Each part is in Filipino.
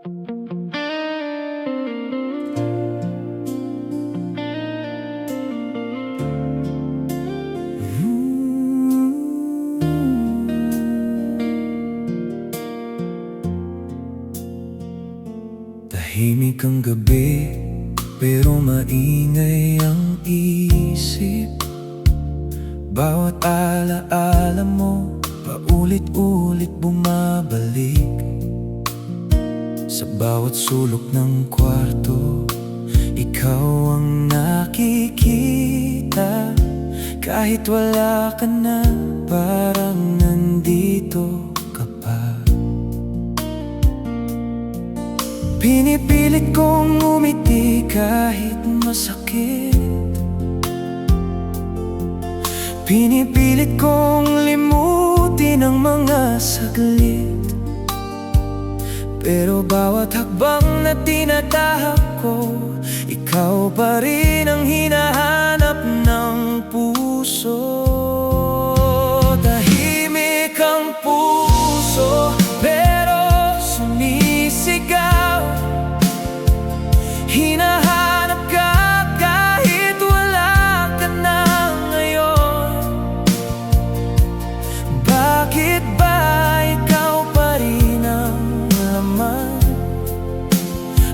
Tahimik ang gabi, pero maingay ang isip. Bawat alaala mo, paulit-ulit bumabalik. Sa bawat sulok ng kwarto, ikaw ang nakikita. Kahit wala ka na, parang nandito ka pa. Pinipilit kong umiti kahit masakit. Pinipilit kong limutin ang mga saglit. Pero bawat hakbang na tinatahak ko, ikaw pa rin ang hinahanap ng puso. Tahimik ang puso, pero sumisigaw. Hinahanap ka kahit wala ka na ngayon. Bakit ba ikaw pa rin ang laman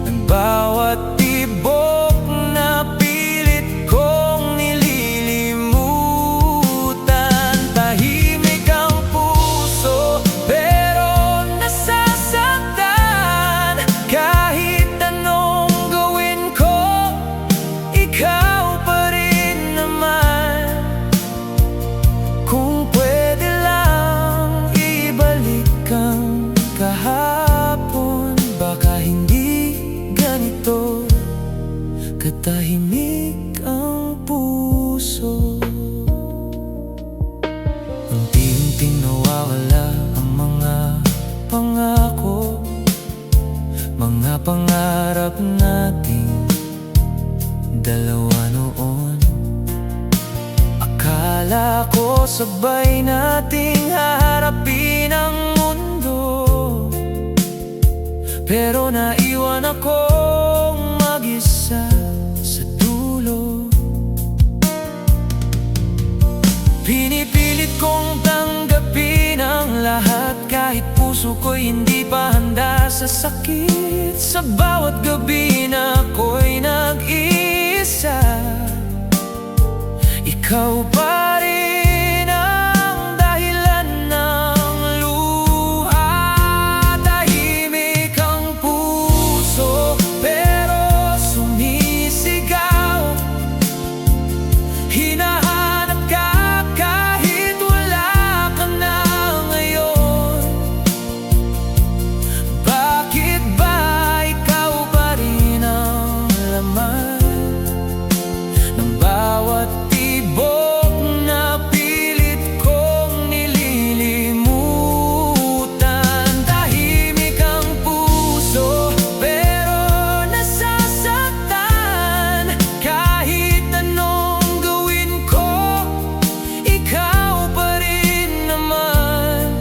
ng bawat tibok na pilit kong nililimutan? Tahimik ang puso, pero nasasaktan. Kahit anong gawin ko, ikaw pa rin naman. Kung pwede lang ibalik ang kahapon, baka hindi ganito katahimik ang puso. Unti-unting nawawala ang mga pangako, mga pangarap nating dalawa noon. Akala ko sabay nating haharapin ang mundo, pero naiwan akong mag-isa sa dulo. Pinipilit kong tanggapin ang lahat, kahit puso ko'y hindi pa handa sa sakit. Sa bawat gabi na ako'y nag-iisa, ikaw pa rin ang dahilan ng luha. Tahimik ang puso, pero sumisigaw. Hinahanap ka kahit wala ka na ngayon. Bakit ba ikaw pa rin ang laman ng bawat tibok na pilit kong nililimutan? Tahimik ang puso, pero nasasaktan. Kahit anong gawin ko, ikaw pa rin naman.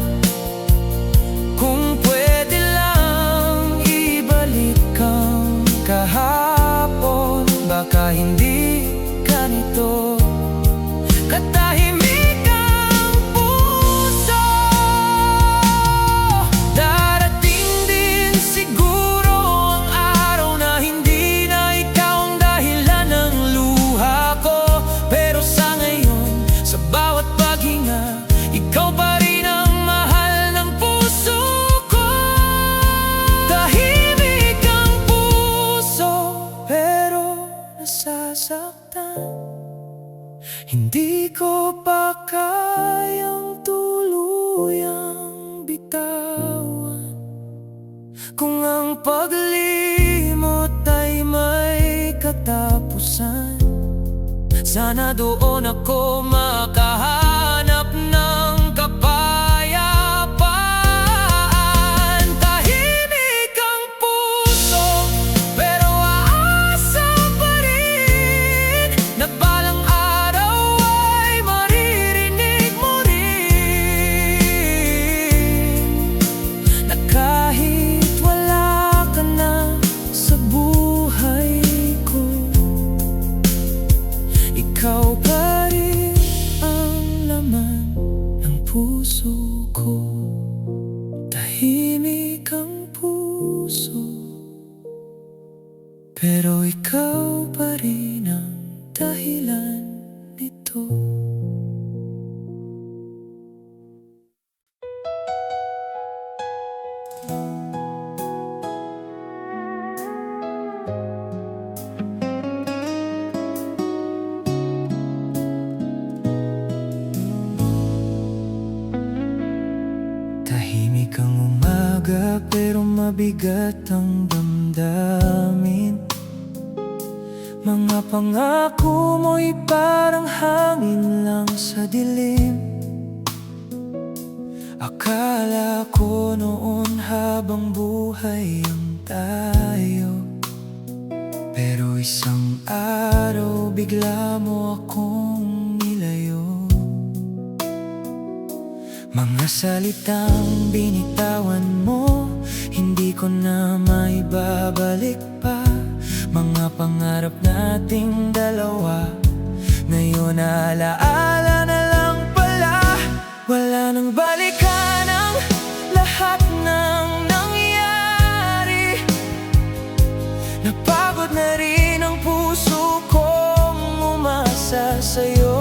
Kung pwede lang ibalik ang kahapon, baka hindi ganito katahimik ang puso. Darating din siguro ang araw na hindi na ikaw ang dahilan ng luha ko. Pero sa ngayon, sa bawat paghinga, ikaw pa rin ang mahal ng puso ko. Tahimik ang puso, pero nasasaktan. Hindi ko pa kayang tuluyang bitawan. Kung ang paglimot ay may katapusan, sana doon ako makahanap ng kapayapaan. Tahimik ang puso, pero aasa pa rin na balang araw ay maririnig mo rin, na kahit wala ka Tahimik ang puso, pero ikaw pa rin ang dahilan nito. Tahimik ang umaga pero mabigat ang damdamin. Mga pangako mo'y parang hangin lang sa dilim. Akala ko noon habang buhay ang tayo, pero isang araw bigla mo akong nilayo. Mga salitang binitawan mo, hindi ko na maibabalik pa. Mga pangarap nating dalawa, ngayon alaala na lang pala. Wala nang balikan ang lahat ng nangyari. Napagod na rin ang puso kong umasa sa'yo.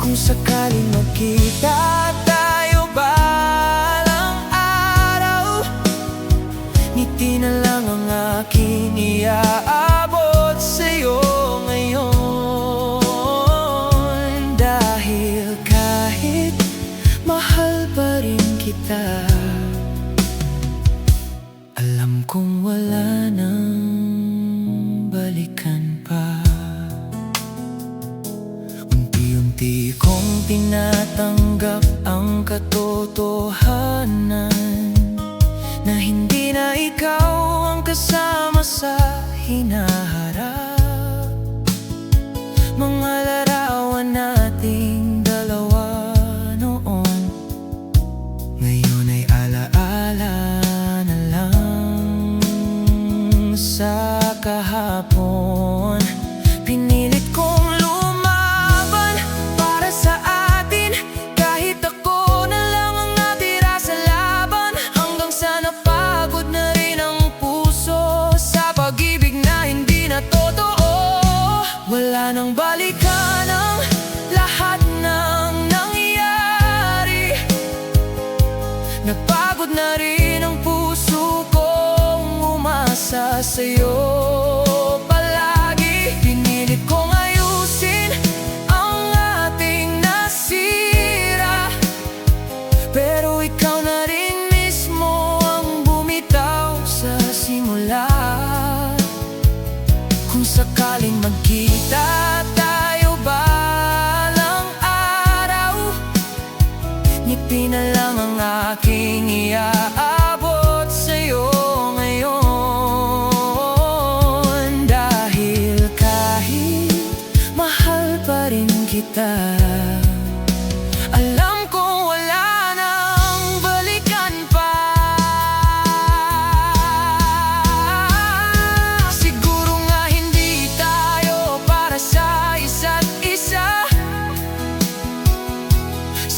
Kung sakaling magkita tayo balang araw, ngiti na lang ang aking iaabot sa'yo ngayon. Dahil kahit mahal pa rin kita, alam kong wala nang balikan pa. Di kong tinatanggap ang katotohanan na hindi na ikaw ang kasama sa hinaharap. Mga larawan nating dalawa noon, ngayon ay alaala na lang sa kahapon. Pinilit kong wala nang balikan ang lahat ng nangyari. Napagod na rin ang puso kong umasa sa'yo palagi. Pinilit kong ayusin ang ating nasira, pero ikaw na rin mismo ang bumitaw sa simula. Kung sakaling magkita tayo balang araw, ngiti na lang ang aking iaabot sa'yo ngayon. Dahil kahit mahal pa rin kita, alam kong wala nang balikan pa.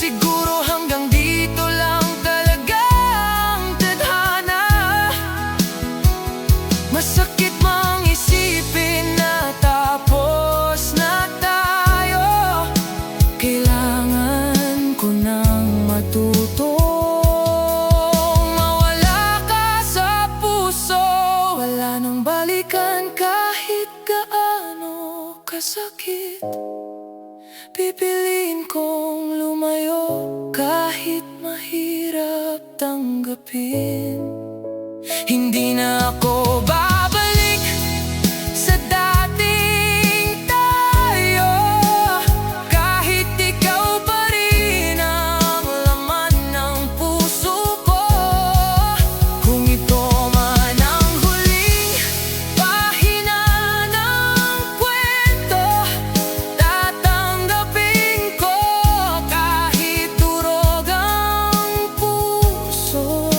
Siguro hanggang dito lang talaga ang tadhana. Masakit mang isipin na tapos na tayo. Kailangan ko nang matutong mawala ka sa puso. Wala nang balikan kahit gaano kasakit. Pipiliin kong lumayo kahit mahirap tanggapin. Hindi na ako babalik sa dating tayo, kahit ikaw pa rin ang laman ng puso ko. Kung ito man ang huling pahina ng kwento, tatanggapin ko kahit durog ang puso.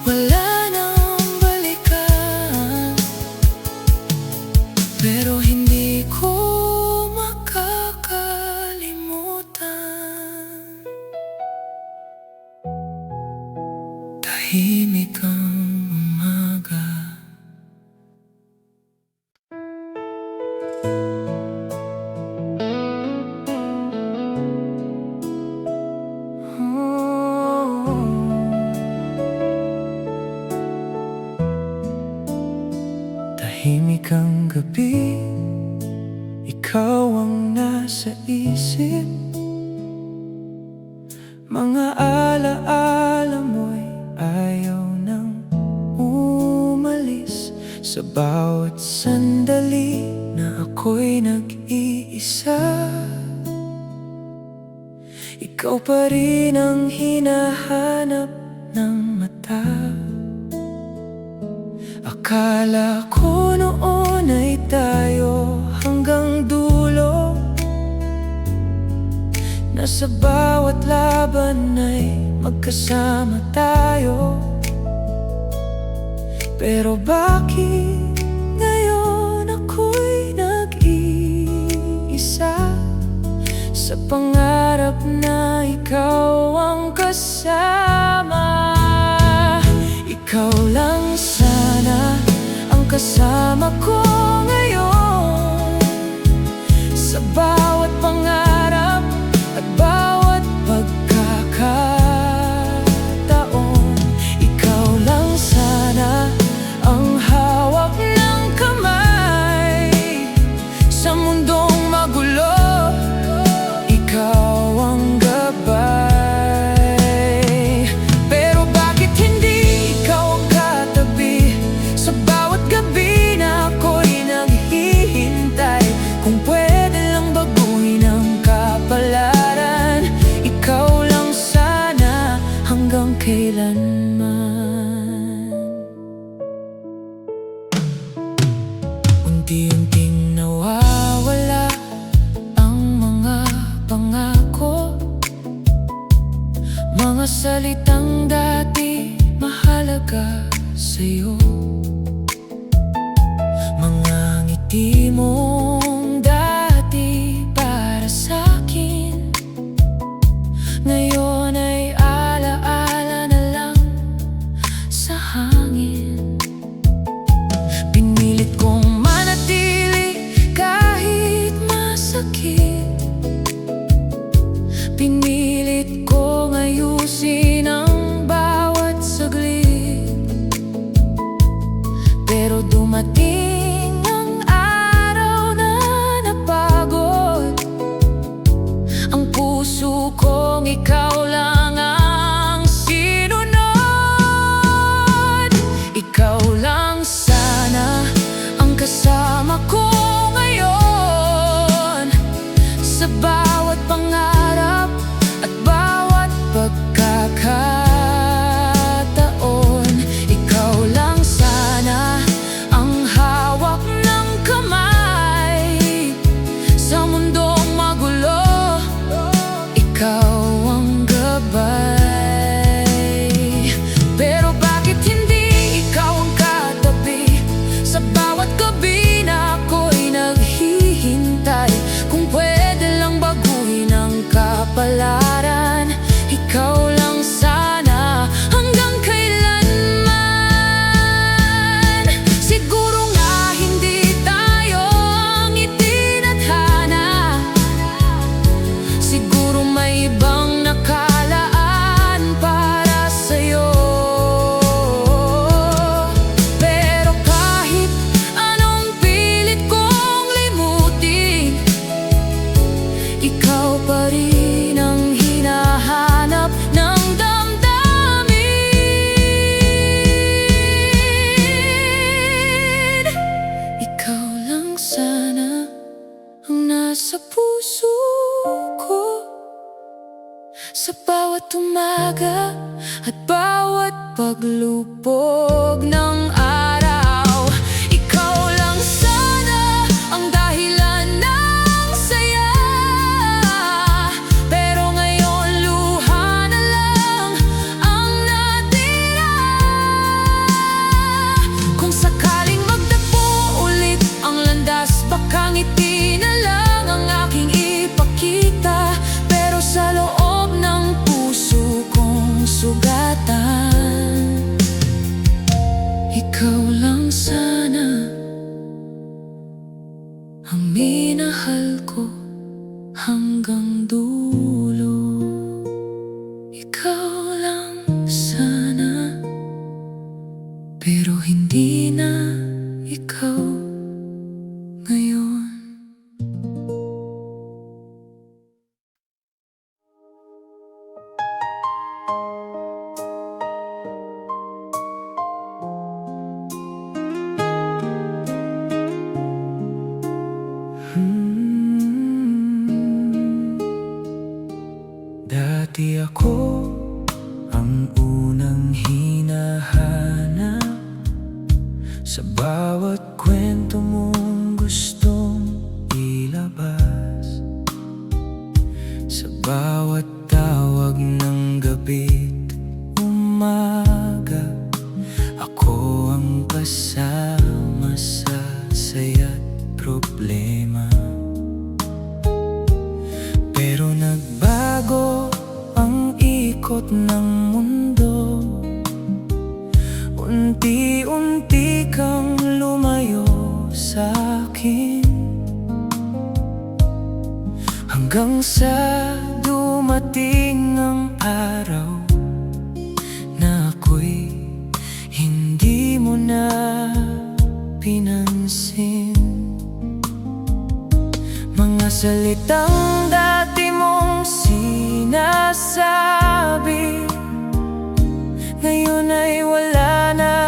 wala nang balikan. Pero hindi ko makakalimutan. Tahimik ang umaga. Tahimik ang gabi, ikaw ang nasa isip. Mga alaala mo'y ayaw nang umalis. Sa bawat sandali na ako'y nag-iisa, ikaw pa rin ang hinahanap ng mata. Akala ko noon ay tayo hanggang dulo, na sa bawat laban ay magkasama tayo. Pero bakit ngayon ako'y nag-iisa, sa pangarap na ikaw ang kasama? Ikaw lang sana ang kasama ko ngayon, sa bawat pangarap at bawat pagkakataon. Ikaw lang sana ang hawak ng kamay sa mundong magulo. Ikaw ang gabay. Pero bakit hindi ikaw ang katabi sa bawat gabi na ako'y naghihintay? Kung pwede lang baguhin ang kapalaran, ikaw lang sana hanggang kailanman. Unti-unting nawawala ang mga pangako, mga salitang dati mahalaga sa'yo, mga ngiti mong dati para sa'kin, ngayon ay alaala na lang sa hangin. Pinilit kong manatili kahit masakit, pinilit kong ayusin ang bawat saglit. Pero dumating ang araw na napagod ang puso kong ikaw lang ang sinunod. Ikaw lang sana ang kasama ko ngayon, sa bawat pangarap at bawat pagkakataon. Ikaw lang sana ang hawak ng kamay sa mundong magulo. Ikaw ang gabay. Pero bakit hindi ikaw ang katabi sa bawat gabi na ako'y naghihintay? Kung pwede lang baguhin ang kapalaran, ikaw lang sana hanggang kailanman. Siguro nga hindi tayo ang itinadhana, siguro may ibang nakalaan para sa'yo. Pero kahit anong pilit kong limutin, ikaw pa rin ang hinahanap ng damdamin. Ikaw lang sana ang nasa puso ko, sa bawat umaga at bawat paglupog ng araw. Ikaw lang sana ang dahilan ng saya, pero ngayon luha na lang ang natira. pero hindi na ikaw ngayon. Dati ako ang unang hinahanap sa bawat kwento mong gustong ilabas, sa bawat tawag ng gabi't umaga. Ako ang kasama sa saya't problema. Pero nagbago ang ikot ng mundo, unti-unti kang lumayo sa'kin, hanggang sa dumating ang araw na ako'y hindi mo na pinansin. Mga salitang dati mong sinasabi, ngayon ay wala na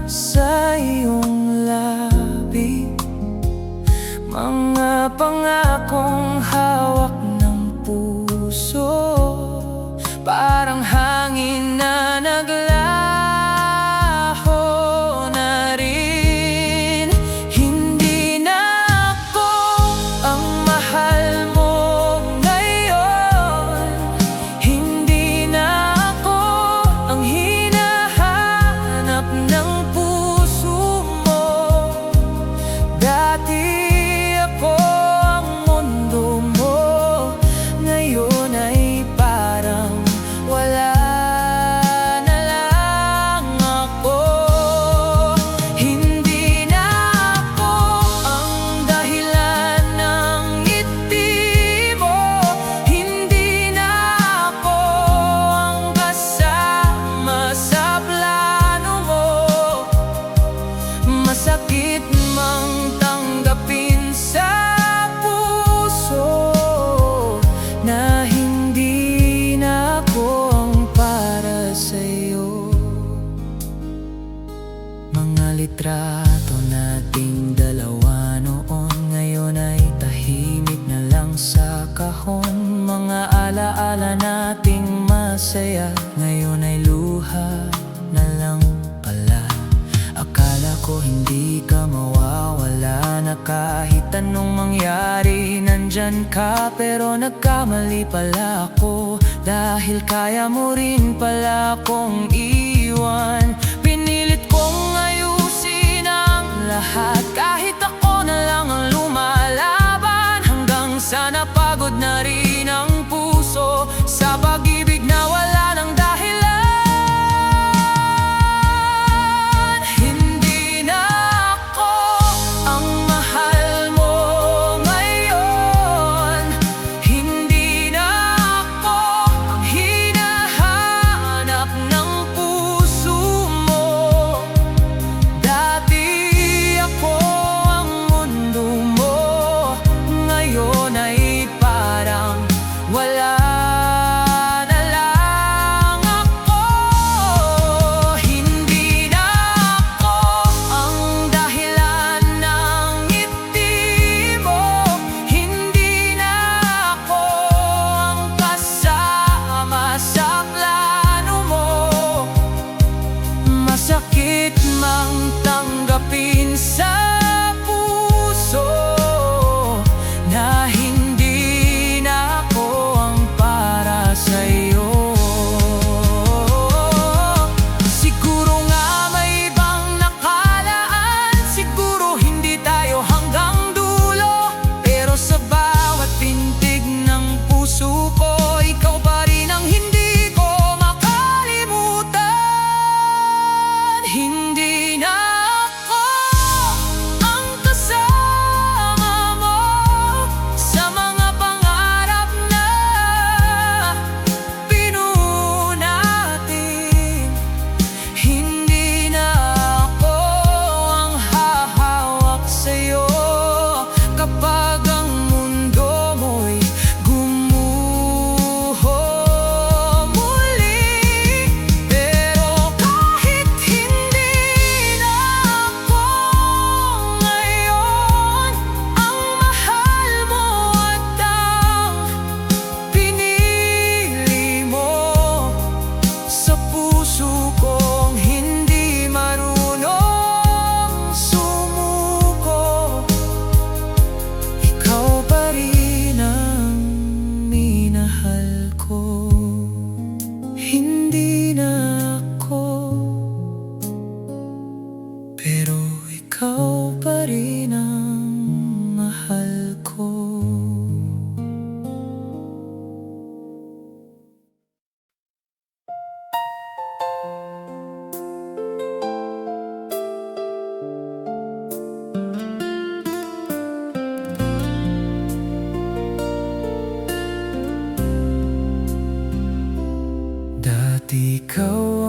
sa iyong labi. Mga pangakong hawak ng puso, parang hangin na naglaho na rin. Hindi na ako ang mahal mo ngayon, hindi na ako ang hinahanap ng puso mo. Dati ako ang mundo mo, ngayon ay parang wala na lang ako. Hindi na ako ang dahilan ng ngiti mo, hindi na ako ang kasama sa plano mo. Masakit mang tanggapin sa puso na hindi na ako ang para sa'yo. Mga litrato nating dalawa noon, ngayon ay tahimik na lang sa kahon. Mga alaala nating masaya, ngayon ay luha na lang pala. Akala ko hindi ka mawawala na kahit anong mangyari nandyan ka, pero nagkamali pala ako, dahil kaya mo rin pala akong iwan. Pinilit kong ayusin ang lahat, kahit ako na lang ang lumalaban, hanggang sa napagod na rin ang puso sa pag-ibig na wala ng dahilan. Hindi na ako ang mahal mo ngayon, hindi na ako ang hinahanap ng puso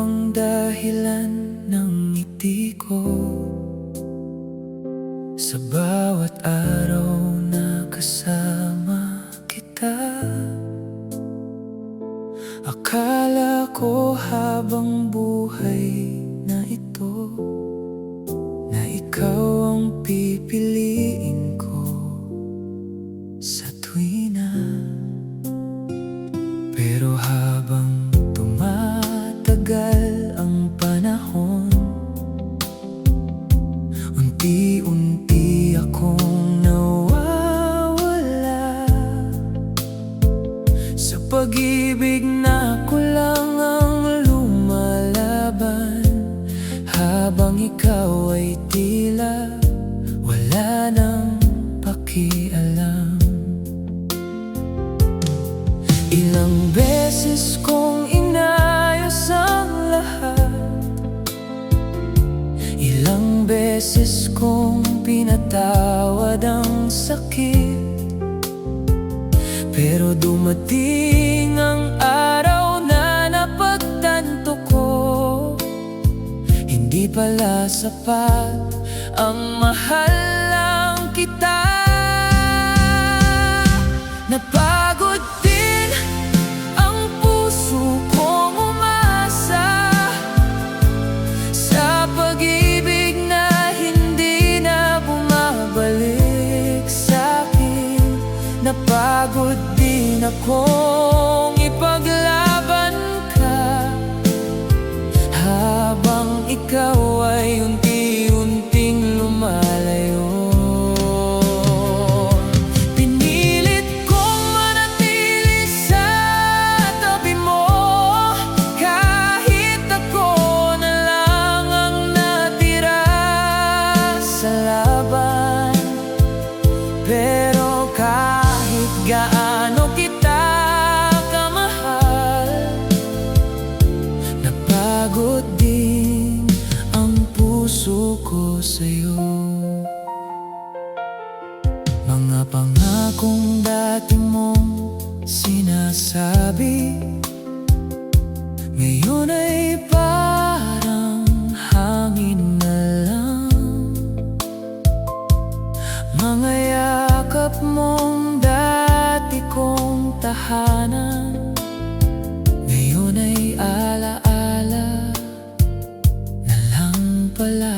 ang dahilan ng ngiti ko. Sa bawat araw na kasama kita, akala ko habang buhay na ito, na ikaw ang pipiliin ko sa tuwina. Pero habang tumatagal ang panahon, unti-unti akong nawawala sa pag-ibig na kulang ang lumalaban, habang ikaw ay tila wala nang pakialam. Ilang beses kong inayos ang lahat, ilang beses kong pinatawad ang sakit, pero dumating ang araw na napagtanto ko, hindi pala sapat ang mahal lang kita. Napagod din ang puso kong umasa sa pag-ibig na hindi na bumabalik sa'kin. Napagod din akong ipaglaban ka, habang ikaw ay unti-unting lumalayo. Pinilit kong manatili sa tabi mo, kahit ako na lang ang natira sa laban. Pero kahit gaano kita kamahal, napagod din ang puso ko sa'yo. Mga pangakong dati mong sinasabi, ngayon ay parang hangin na lang. Mga yakap mong dati kong tahanan, ngayon ay alaala na lang pala.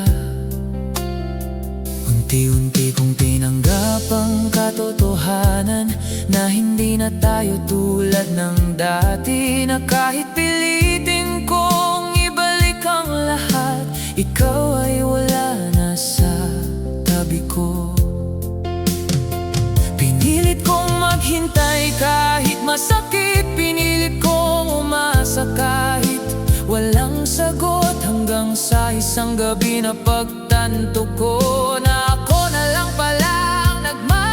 Unti-unti kong tinanggap ang katotohanan na hindi na tayo tulad ng dati, na kahit pilitin kong ibalik ang lahat, ikaw ay wala na sa tabi ko. Pinilit kong maghintay kahit masakit, pinilit kong umasa kahit walang sagot, hanggang sa isang gabi na pagtanto ko na ako na lang pala ang nagmamahal.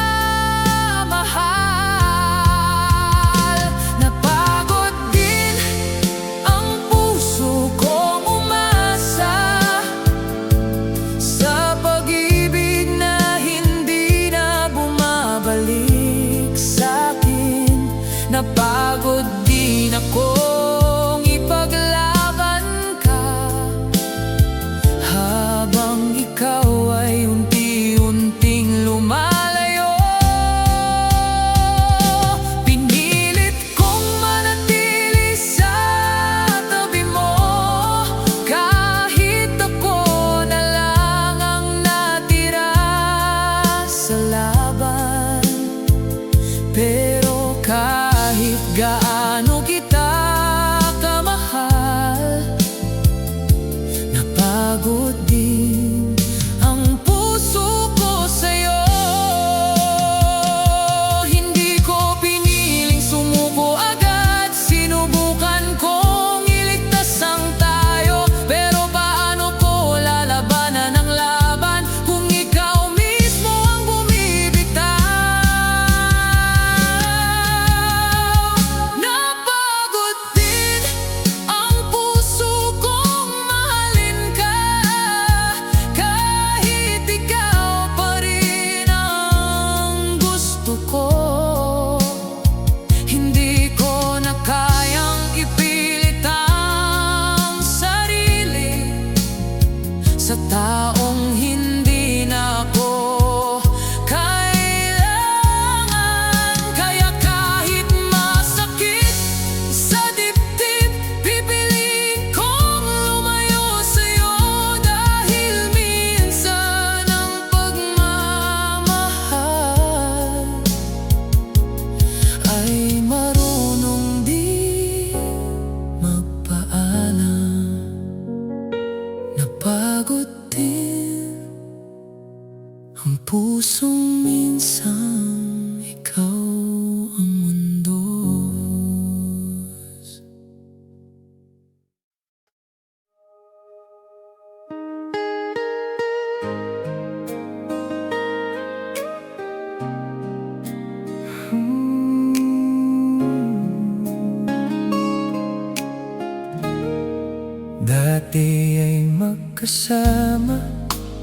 Napagod din ang puso kong umasa sa pag-ibig na hindi na bumabalik sa'kin. Napagod din akong ipaglaban ka, habang ikaw ay unti sa taong hindi na ako kailangan. Kaya kahit masakit sa dibdib, pipiliin kong lumayo sa'yo. Dahil minsan ang pagmamahal ay marunong di magpaalam. Napagod din ang pusong minsan ikaw ang mundos. Dati ay magkasama,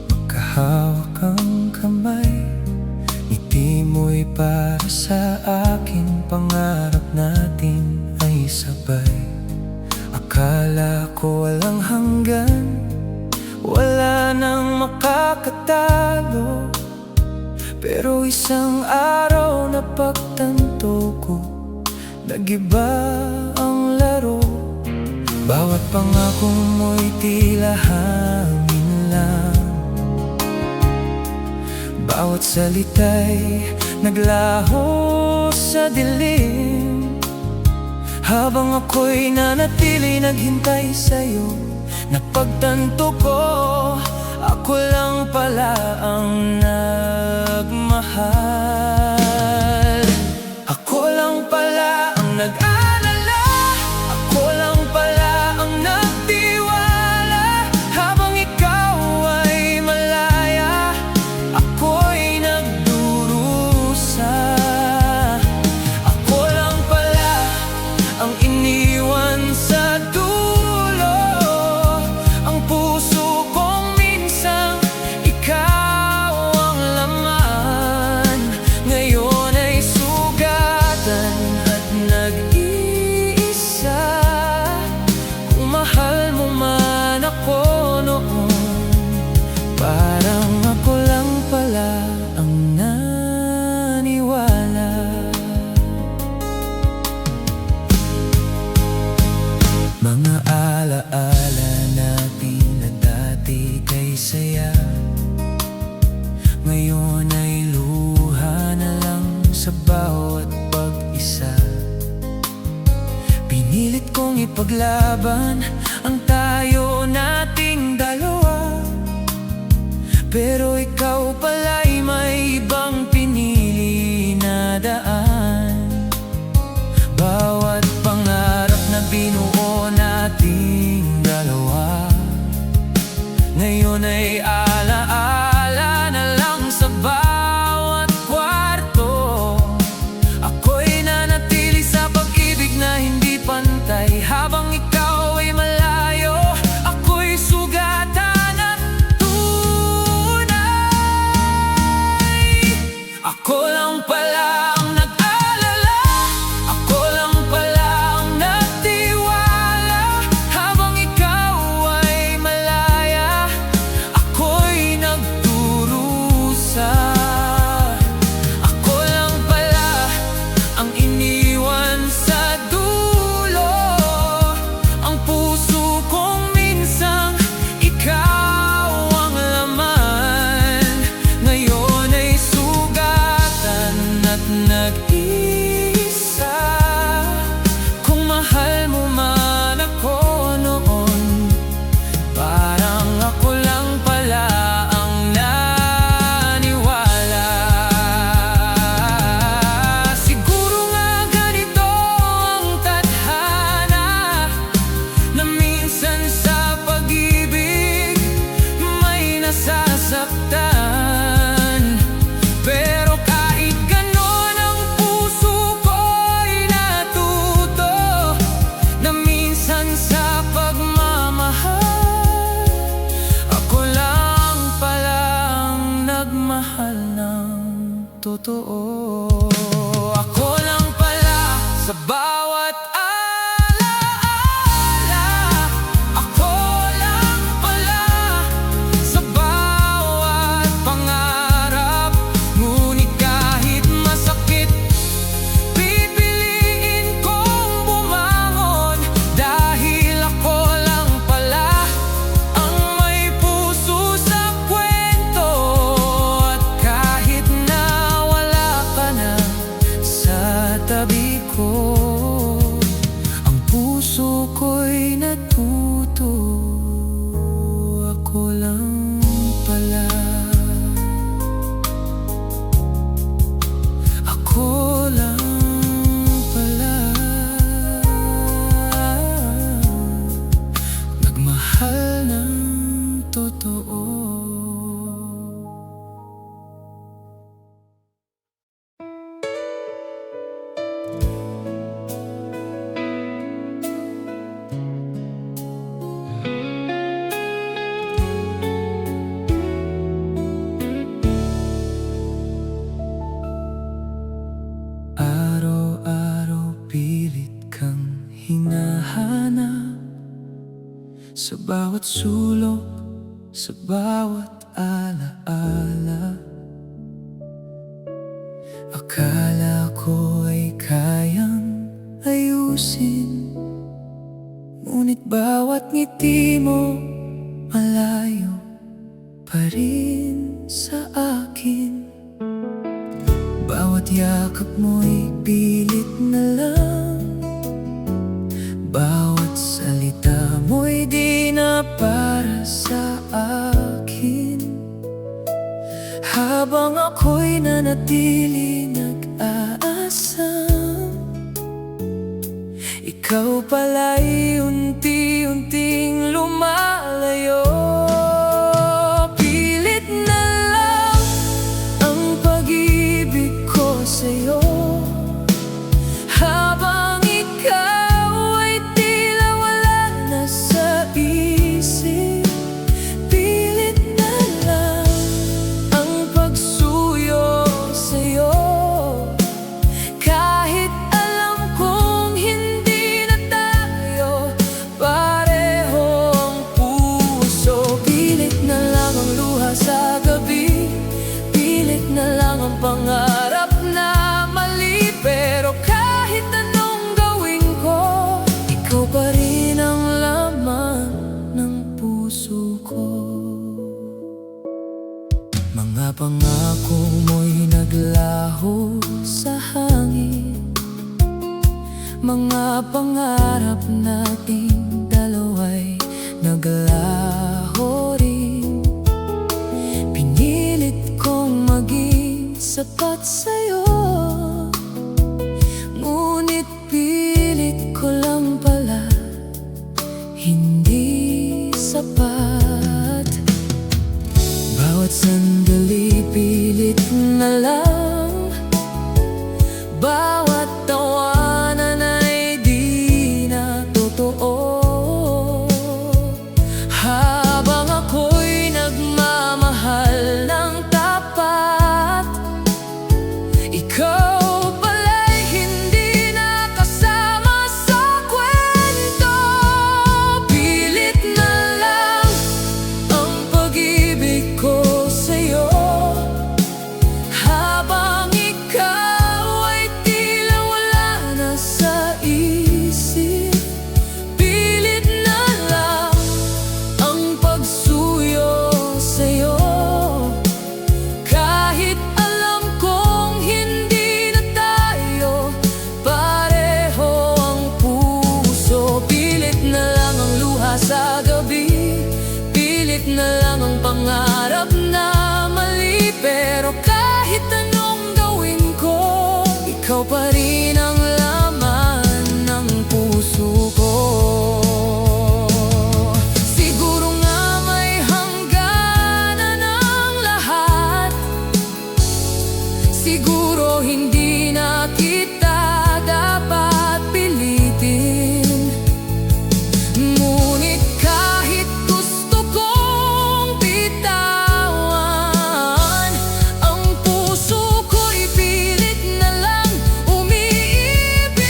magkahawak ang kamay. Ngiti mo'y para sa akin, pangarap natin ay sabay. Akala ko walang hanggan, wala nang makakatalo. Pero isang araw na pagtanto ko, nag-iba ang laro. Bawat pangako mo'y tila hangin lang, bawat salita'y naglaho sa dilim. Habang ako'y nanatili naghintay sa'yo, napagtanto ko ako lang pala ang nagmahal. Ako lang pala ang nag-alala, ako lang pala ang nagtiwala. Habang ikaw ay malaya, ako'y nagdurusa. Ako lang pala ang iniwan sa dulo, ang puso kong minsang ikaw ang laman. Ngayon ay sugatan at nag-iisa. Kung mahal mo man ako noon, parang ako lang pala ang naniwala. Mga alaala natin na dati kay saya, ngayon ay luha na lang sa bawat pag-isa. Pinilit kong ipaglaban ang tayo nating dalawa, pero ikaw pala'y may ibang pinili na daan. Bawat pangarap na binuo nating dalawa, ngayon ay alaala na lang sa bawat kwarto. Ako'y nanatili sa pag-ibig na hindi pantay. Habang ikaw ay malayo, ako'y sugatan at tunay. Ako lang pala ang nag-alala, ako lang pala ang nagtiwala. Habang ikaw ay malaya, ako'y bawat sulok, sa bawat alaala. Akala ko ay kayang ayusin, ngunit bawat ngiti mo malayo pa rin sa akin. Bawat yakap mo'y pilit na lang, bawat salita mo'y di na para sa akin. Habang ako'y nanatili nag-aasam, ikaw pala'y unti-unting lumalayo. Pilit na lang ang pag-ibig ko sa'yo, habang ikaw ay tila wala na sa isip. Pilit na lang ang pagsuyo sa'yo, kahit alam kong hindi na tayo pareho ang puso. Pilit na lang ang luha sa gabi, pilit na lang ang pangarap na mali. Pero kahit anong gawin ko, ikaw pa rin ang laman ng puso ko. Mga pangako mo'y naglaho sa hangin, mga pangarap nating dalawa'y naglaho rin. Pinilit kong maging sapat sa'yo, ngunit pilit ko lang pala hindi sapat. Bawat sandali pilit na lang, bawat tawanan ay di na totoo. Habang ako'y nagmamahal ng tapat, ikaw pala'y hindi na kasama sa kwento. Pilit na lang ang pag-ibig ko sa'yo, habang ikaw ay tila wala na sa isip. Pilit na lang ang pagsuyo sa'yo, kahit alam kong hindi na tayo pareho ang puso. Pilit na lang ang luha sa gabi, pilit na lang ang pangarap na mali. Pero kahit anong gawin ko, ikaw pa rin ang laman ng puso ko. Siguro nga may hangganan ang lahat, siguro hindi na kita dapat pilitin. Ngunit kahit gusto kong bitawan, ang puso ko'y pilit na lang umiibig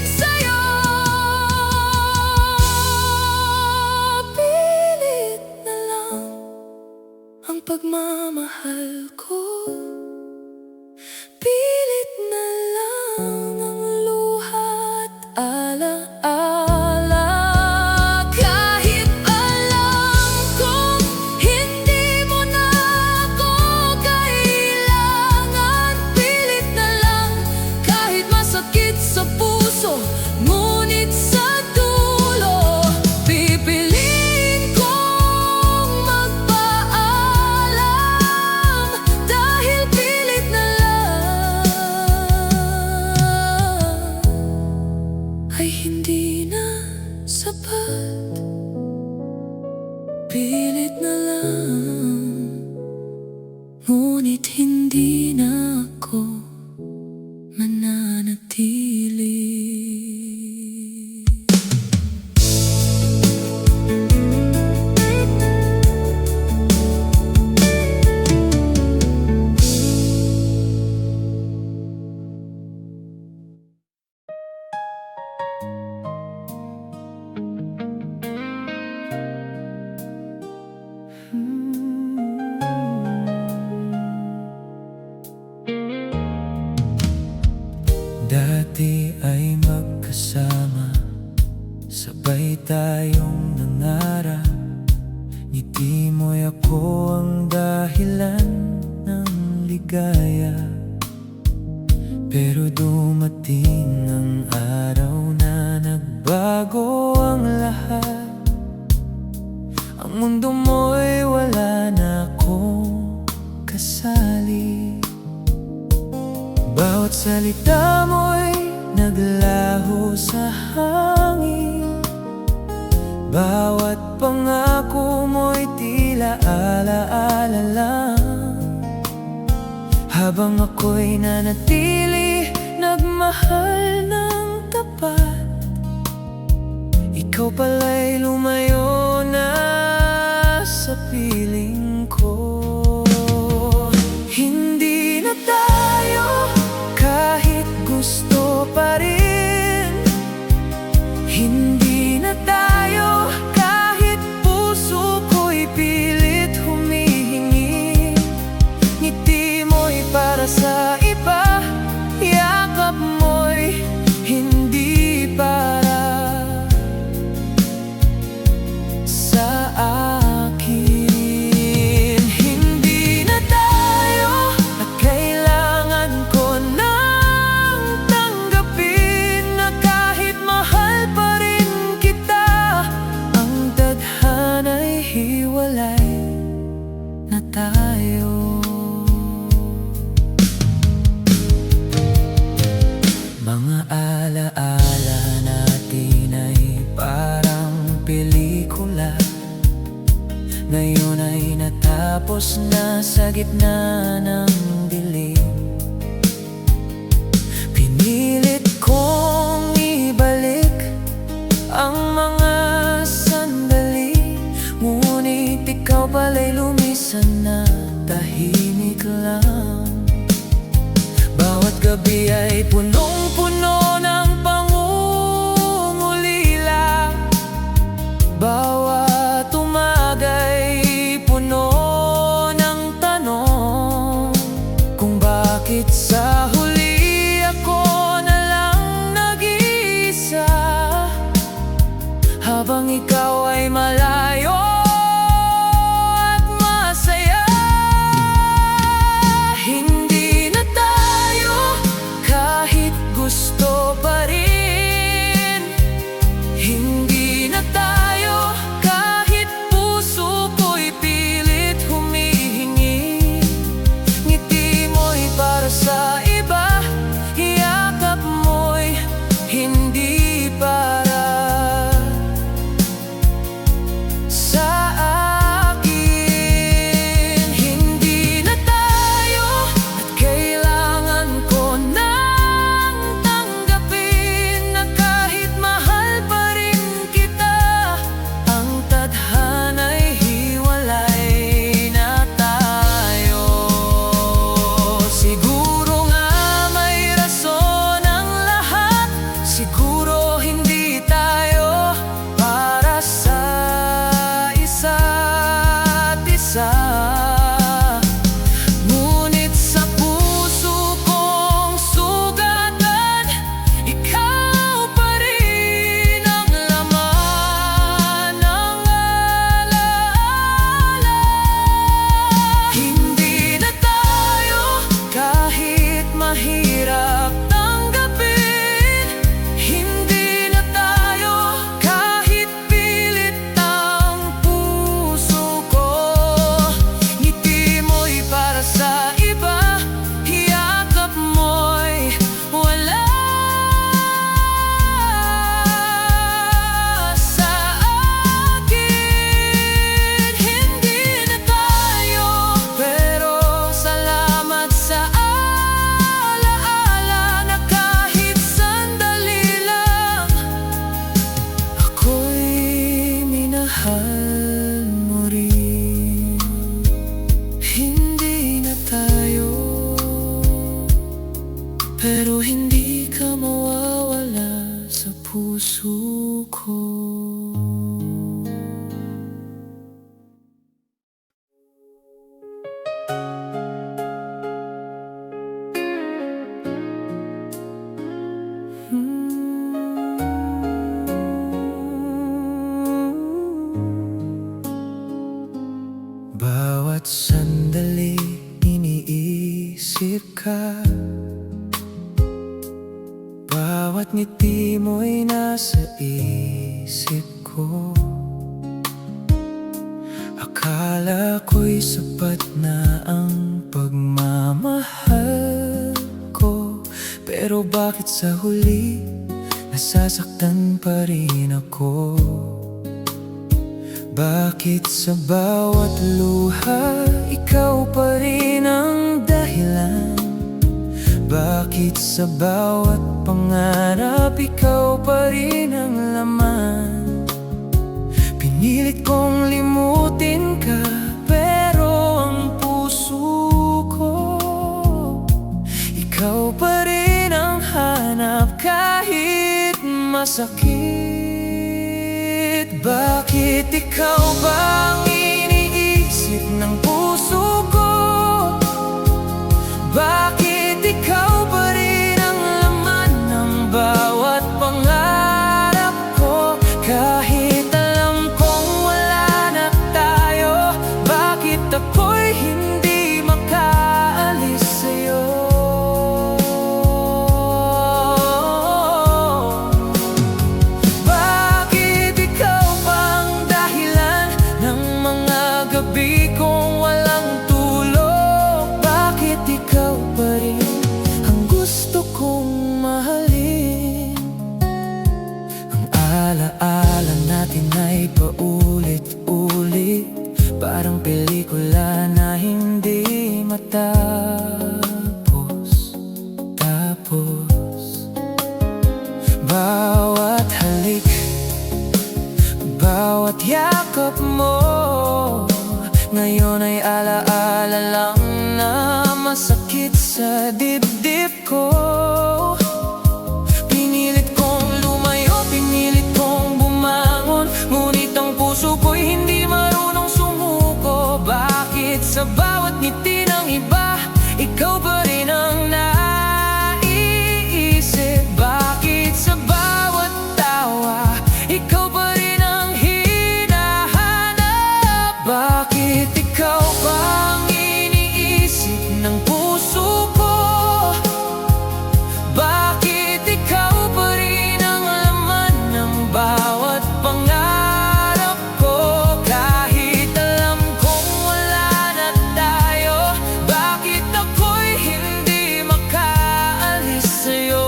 sa'yo. Pilit na lang ang pagmamahal ko, pilit na lang ang luha at alaala. Kahit alam kong hindi mo na ako kailangan, pilit na lang kahit masakit sa puso, ngunit sa dulo pipiliin kong magpaalam. Dahil pilit na lang ay hindi na sapat. Pilit na lang, ngunit hindi na ako mananatili. ako ang dahilan ng ligaya. Pero dumating ang araw na nagbago ang lahat. Ang mundo mo'y wala na akong kasali. Bawat salita mo'y naglaho sa hangin. Bawat pangako mo'y tila alaala lang. Habang ako'y nanatili, nagmahal ng tapat, ikaw pala'y lumayo na sa piling ko. Hindi na tayo kahit gusto pa rin. Hindi na tayo kahit puso ko'y pilit humihingi. Ngiti mo'y para sa iba, yakap mo'y hindi para sa akin. Hindi na tayo na kailangan ko nang tanggapin na kahit mahal pa rin kita, ang tadhana'y hiwalay na tayo. Mga alaala natin ay parang pelikula, ngayon ay natapos na sa gitna ng dilim. Pinilit kong ibalik ang mga sandali, ngunit ikaw pala'y lumisan na tahimik lang. Bawat gabi ay punong-puno ng pangungulila. Bawat umaga'y puno ng tanong kung bakit sa huli ako na lang nag-iisa, habang ikaw ay malayo at masaya. Hindi na tayo kahit gusto Bawat sandali iniisip ka, bawat ngiti mo'y nasa isip ko. Akala ko'y sapat na ang pagmamahal ko, pero bakit sa huli nasasaktan pa rin ako? Bakit sa bawat luha ikaw pa rin ang dahilan? Bakit sa bawat pangarap ikaw pa rin ang laman? Pinilit kong limutin ka, pero ang puso ko ikaw pa rin ang hanap kahit masakit. Bakit ikaw ba ang iniisip ng puso ko? Bakit ikaw pa rin ang laman ng bawat pangarap ko? Kahit alam kong wala na tayo, bakit ako'y hindi makaalis sa'yo? Bakit ikaw pa ang dahilan ng mga gabi kong walang tulog? Bakit ikaw pa rin ang gusto kong mahalin? Ang alaala natin ay paulit-ulit, parang pelikula na hindi matapos. Bawat halik, bawat yakap mo, ngayon ay alaala lang na masakit sa dibdib ko. Pinilit kong lumayo, pinilit kong bumangon, ngunit ang puso ko'y hindi marunong sumuko. Bakit sa bawat ngiti ng iba, ikaw pa rin ang naiisip? Bakit sa bawat tawa, ikaw pa rin ang hinahanap? Bakit ikaw pa ang iniisip ng puso ko? Bakit ikaw pa rin ang laman ng bawat pangarap ko? Kahit alam kong wala na tayo, bakit ako'y hindi makaalis sa'yo?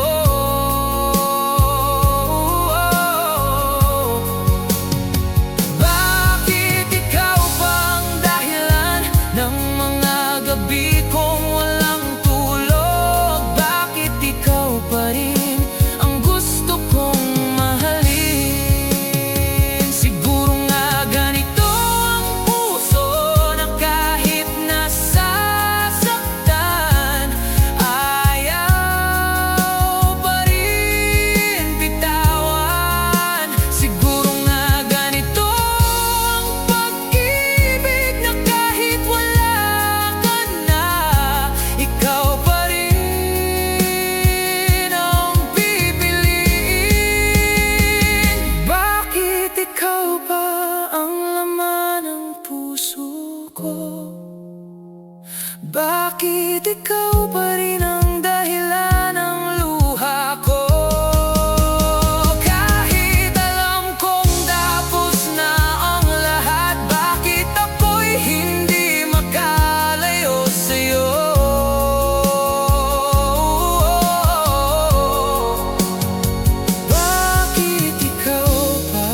Bakit ikaw pa ang dahilan ng mga gabi kong walang tulog? Bakit ikaw pa rin ang gusto kong mahalin? Siguro nga ganito ang puso na kahit nasasaktan, ayaw pa rin bitawan. Siguro nga ganito ang pag-ibig na kahit wala ka na, ikaw pa rin ang pipiliin. Bakit ikaw pa ang laman ng puso ko? Bakit ikaw pa rin ang dahilan ng luha ko? Kahit alam kong tapos na ang lahat, bakit ako'y hindi makalayo sa'yo? Bakit ikaw pa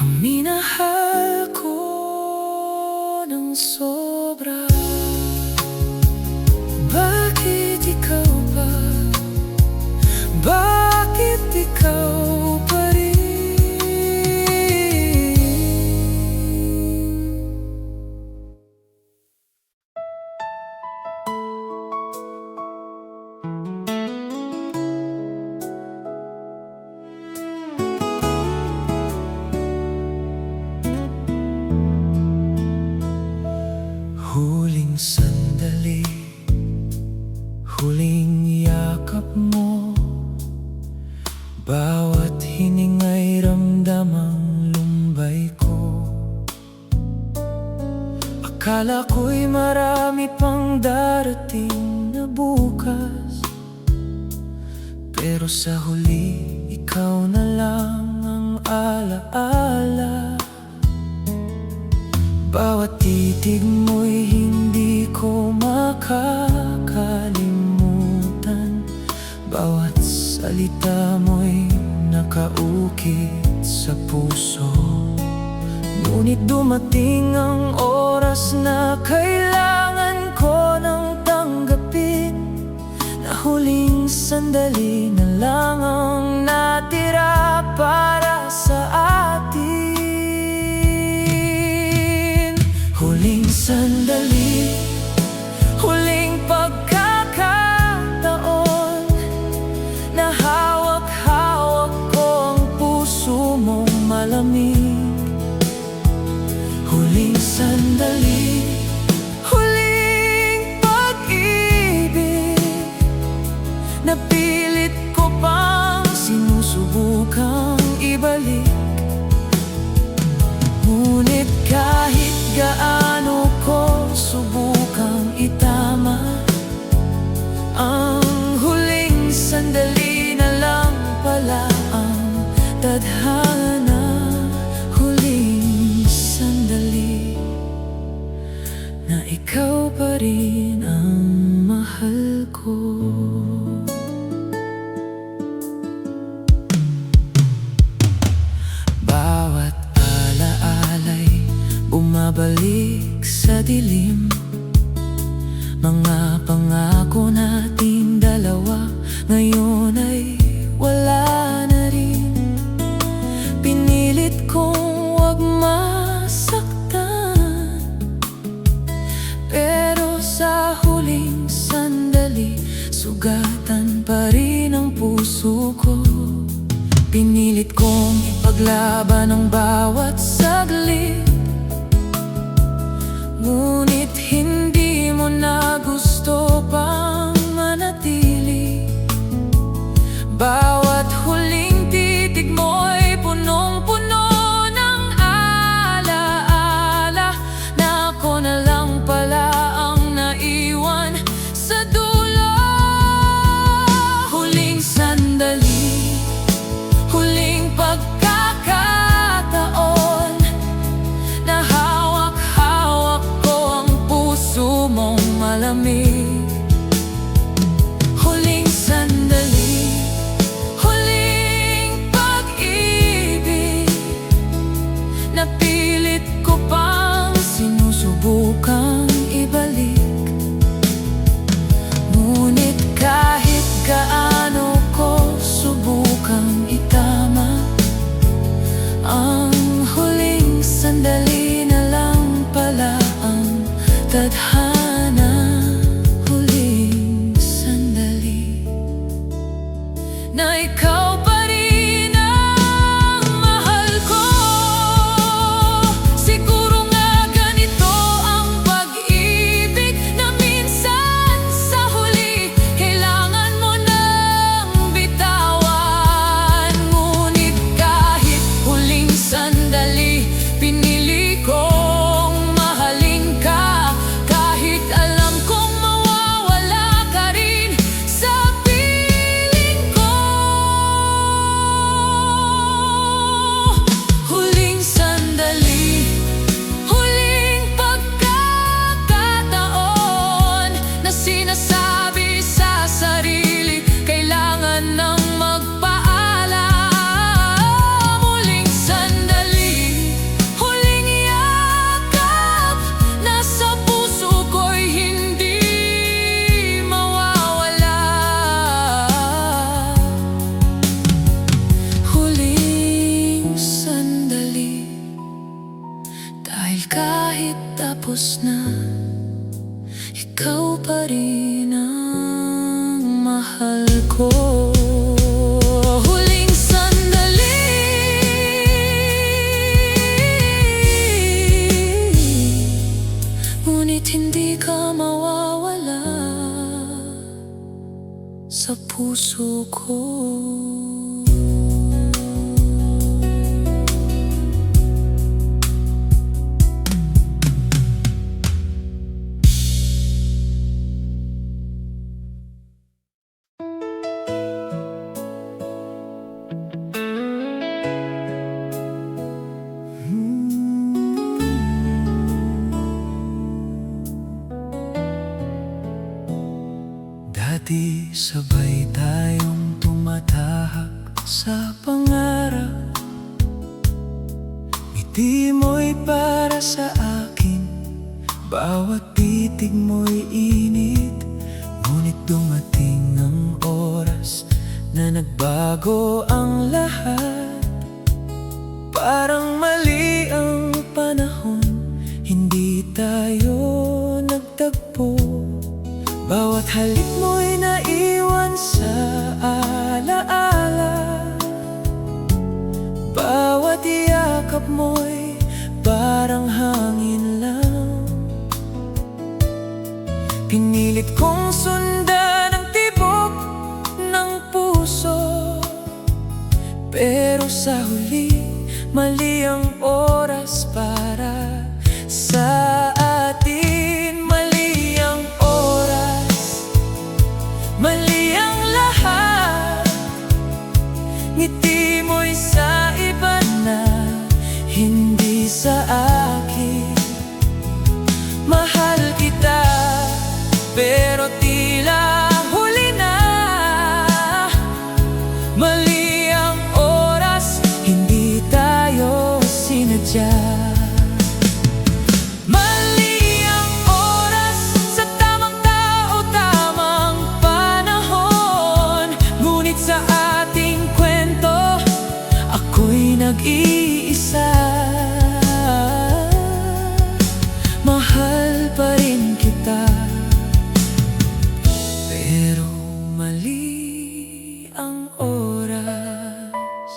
ang minahal ko ng sobra? Bakit ikaw pa? Bakit ikaw pa rin? Akala ko'y marami pang darating na bukas, pero sa huli, ikaw na lang ang alaala. Bawat titig mo'y hindi ko makakalimutan, bawat salita mo'y nakaukit sa puso. Ngunit dumating ang oras na kailangan ko nang tanggapin, na huling sandali na lang ang natira para sa atin. Huling sandali, huling pagkakataon, na hawak-hawak ko ang puso mong malamig. Huling sandali, huling pag-ibig, na pilit ko pang sinusubukang ibalik. Ngunit kahit gaano ko subukang itama, ang huling sandali na lang pala ang tadhana. Huling sandali, na ikaw pa rin ang mahal ko. Bawat alaala'y bumabalik sa dilim, mga pangako nating dalawa ngayon ay wala na rin. Pinilit kong wag masaktan, pero sa huling sandali, sugatan pa rin ang puso ko. Pinilit kong ipaglaban ang bawat saglit, ngunit hindi mo na gusto pang manatili. Bawat huling titig mo'y punong-puno ng alaala, na ako na lang pala ang naiwan sa dulo. Huling sandali, huling pagkakataon, na hawak-hawak ko ang puso mong malamig. Huling sandali, huling pag-ibig, na pilit ko pang sinusubukang ibalik. Ngunit kahit gaano ko subukang itama, ang huling sandali na lang pala ang tadhana. Huling sandali, na ikaw pa rin ang mahal ko. Siguro nga ganito ang pag-ibig, na minsan sa huli kailangan mo nang bitawan. Ngunit kahit huling sandali, pinili kong mahalin ka, kahit alam kong mawawala ka rin sa piling ko. Huling sandali, huling pagkakataon, na sinasabi sa sarili, kailangan nang magpaalam. Huling sandali, huling yakap, na sa puso ko'y hindi mawawala. Huling sandali, dahil kahit tapos na, ikaw pa rin ang mahal ko. Huling sandali, ngunit hindi ka mawawala sa puso ko. dati sabay tayong tumatahak sa pangarap. Ngiti mo'y para sa akin, bawat titig mo'y init. Ngunit dumating ang oras na nagbago ang lahat. Parang mali ang panahon, hindi tayo nagtagpo. Bawat halik mo'y naiwan sa alaala. Bawat yakap mo'y parang hangin lang. Pinilit kong sundan ang tibok ng puso, pero sa huli, mali ang oras para sa atin. Mali ang oras, mali ang lahat. Ngiti mo'y sa iba na, hindi sa akin. Mahal kita, pero tila huli na. Mali ang oras, hindi tayo sinadya. Mali ang oras, sa tamang tao, tamang panahon. Ngunit sa ating kwento, ako'y nag-iisa. Mahal pa rin kita, pero mali ang oras.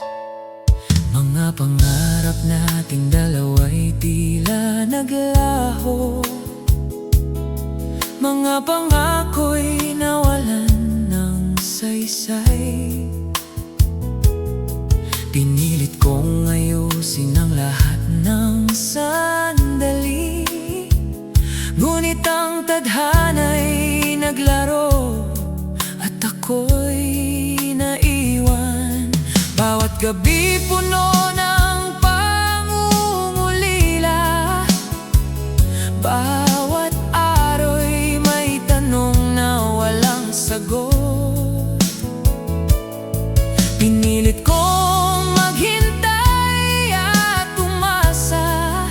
Mga pangarap nating dalawa'y tila naglaho. Mga pangako'y nawalan ng saysay. Pinilit kong ayusin ang lahat ng sandali, ngunit ang tadhana'y naglaro at ako'y naiwan. Bawat gabi puno ng pangungulila, bawat araw''y may tanong na walang sagot. Pinilit kong maghintay at umasa,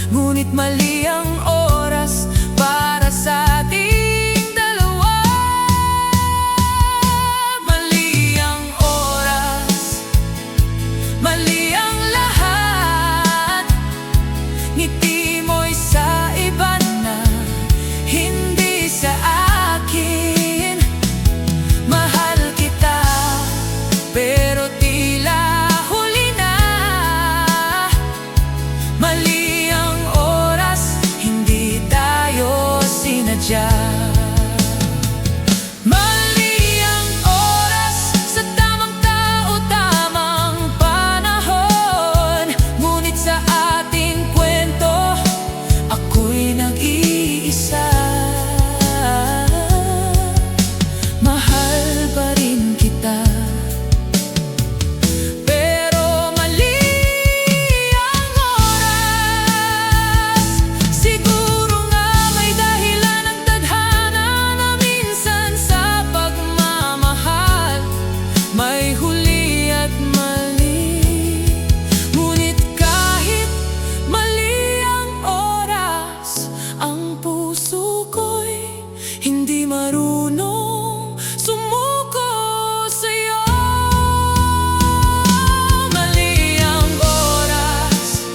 ngunit mali ang oras para sa ating dalawa. Mali ang oras, mali ang lahat. Ngiti mo'y sa iba na, hindi sa akin. Mahal kita, pero tila huli na. Mali ang oras, hindi tayo sinadya. Mali ang oras, sa tamang tao, tamang panahon. Ngunit sa ating kwento, ako'y nag-iisa. Mahal pa rin kita, pero mali ang oras. Siguro nga may dahilan ang tadhana na minsan sa pagmamahal may huli at mali. Ngunit kahit mali ang oras, ang puso ko'y hindi marunong sumuko sa'yo. Mali ang oras,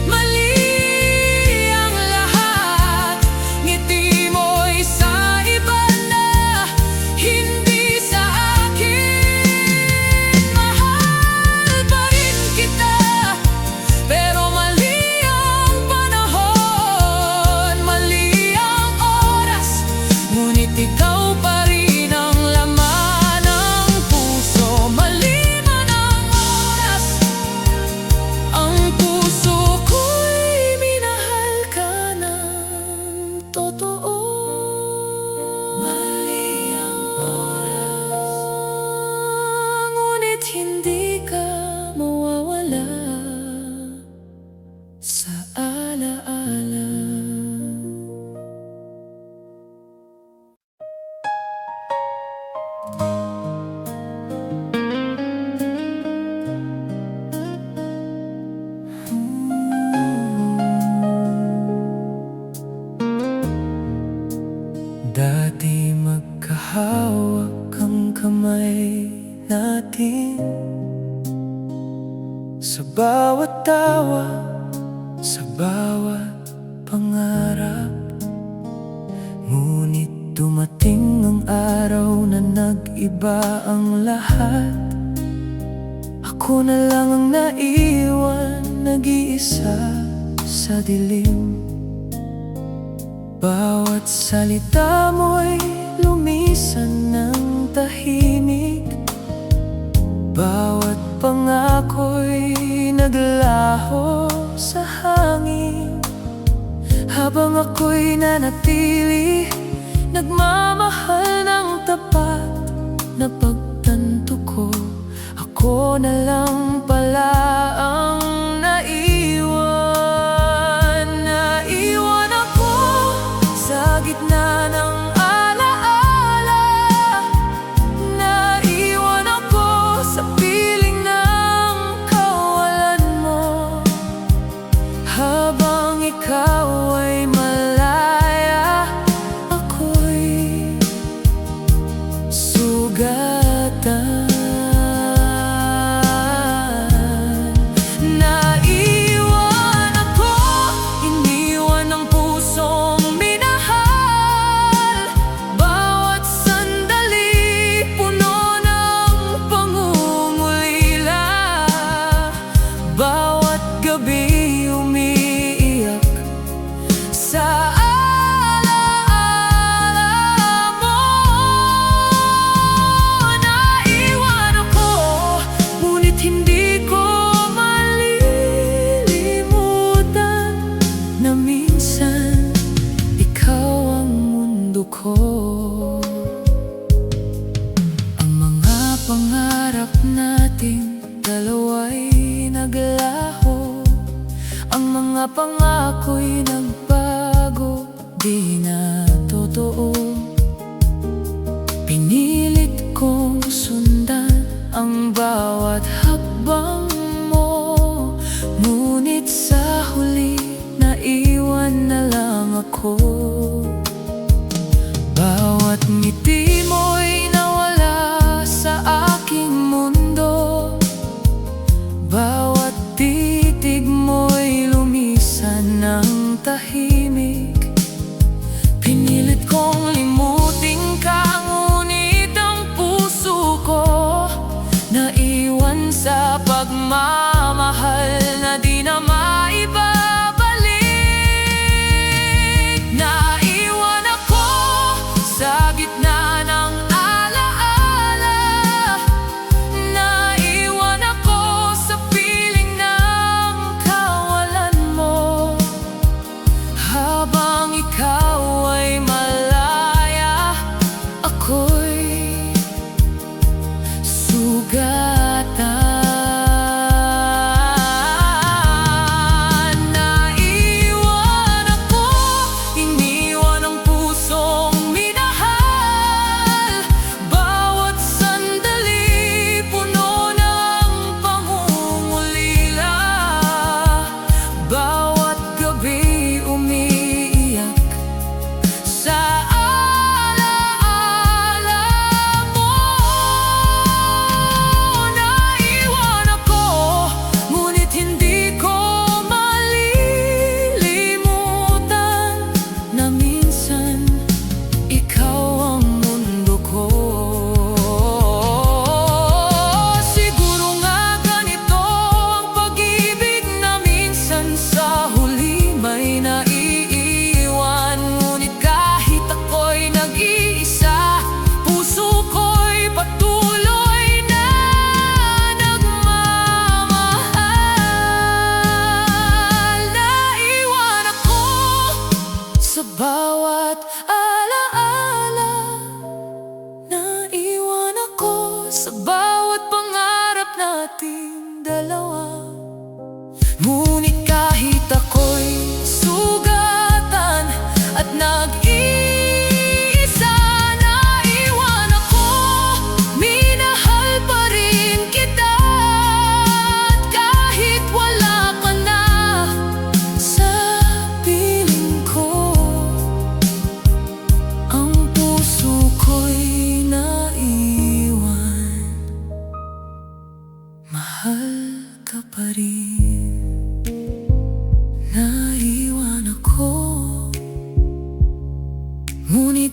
mali ang lahat. Ngiti mo'y sa iba na, hindi sa akin. Mahal pa rin kita, pero mali ang panahon. Mali ang oras, ngunit ikaw pa rin ang laman ng puso. Mali man ang oras, ang puso ko'y minahal ka ng totoo. Mali ang oras, ngunit hindi ka mawawala sa alaala. bawat pangarap. Ngunit dumating ang araw na nag-iba ang lahat. Ako na lang ang naiwan, nag-iisa sa dilim. Bawat salita mo'y lumisan ng tahimik. Bawat pangako'y naglaho sa hangin. Habang ako'y nanatili, nagmamahal ng tapat. Na pagtanto ko, ako na lang pala ang naiwan. Naiwan ako sa gitna ng alaala. Naiwan ako sa piling ng kawalan mo. Habang ikaw ay malaya, ako'y sugatan. Naiwan ako, iniwan ang pusong minahal. Bawat sandali puno ng pangungulila. Bawat gabi umiiyak sa alaala mo. Naiwan ako, ngunit hindi ko malilimutan na minsan ikaw ang mundo ko. Ang mga pangarap nating dalawa'y naglaho. Ang mga pangako'y nagbago, di na totoo. Pinilit kong sundan ang bawat hakbang mo. Ngunit sa huli, naiwan na lang ako. Bawat ngiti mo'y nawala sa aking mundo. Bawat titig mo'y lumisan ng tahimik. Pinilit kong limutin ka, ngunit ang puso ko naiwan sa pagmamahal na di na maibabalik. Naiwan ako sa gitna ng alaala. Naiwan ako sa piling ng kawalan mo.